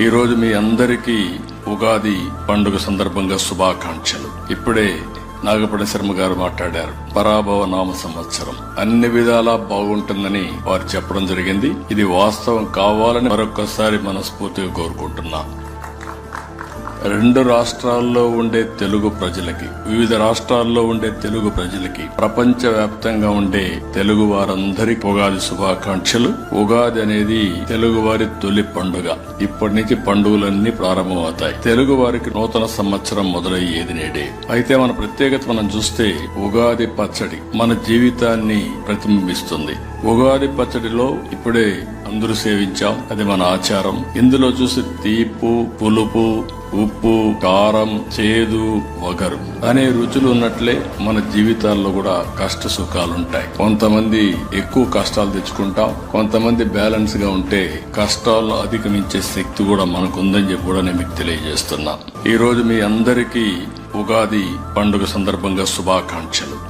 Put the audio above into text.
ఈ రోజు మీ అందరికీ ఉగాది పండుగ సందర్భంగా శుభాకాంక్షలు. ఇప్పుడే నాగపడి శర్మ గారు మాట్లాడారు. పరాభవ నామ సంవత్సరం అన్ని విధాలా బాగుంటుందని వారు చెప్పడం జరిగింది. ఇది వాస్తవం కావాలని మరొకసారి మనస్ఫూర్తిగా కోరుకుంటున్నాం. రెండు రాష్ట్రాల్లో ఉండే తెలుగు ప్రజలకి, వివిధ రాష్ట్రాల్లో ఉండే తెలుగు ప్రజలకి, ప్రపంచ వ్యాప్తంగా ఉండే తెలుగు వారందరికీ ఉగాది శుభాకాంక్షలు. ఉగాది అనేది తెలుగు వారి తొలి పండుగ. ఇప్పటి నుంచి పండుగలన్నీ ప్రారంభమవుతాయి. తెలుగు వారికి నూతన సంవత్సరం మొదలయ్యేది నేడే. అయితే మన ప్రత్యేకత మనం చూస్తే ఉగాది పచ్చడి మన జీవితాన్ని ప్రతిబింబిస్తుంది. ఉగాది పచ్చడిలో ఇప్పుడే అందరూ సేవించాం, అది మన ఆచారం. ఇందులో చూసి తీపు, పులుపు, ఉప్పు, కారం, చేదు, వగరు అనే రుచులు ఉన్నట్లే మన జీవితాల్లో కూడా కష్ట సుఖాలుంటాయి. కొంతమంది ఎక్కువ కష్టాలు తెచ్చుకుంటాం, కొంతమంది బ్యాలెన్స్ గా ఉంటే కష్టాలను అధిగమించే శక్తి కూడా మనకు ఉందని చెప్పి కూడా నేను మీకు తెలియజేస్తున్నా. ఈ రోజు మీ అందరికీ ఉగాది పండుగ సందర్భంగా శుభాకాంక్షలు.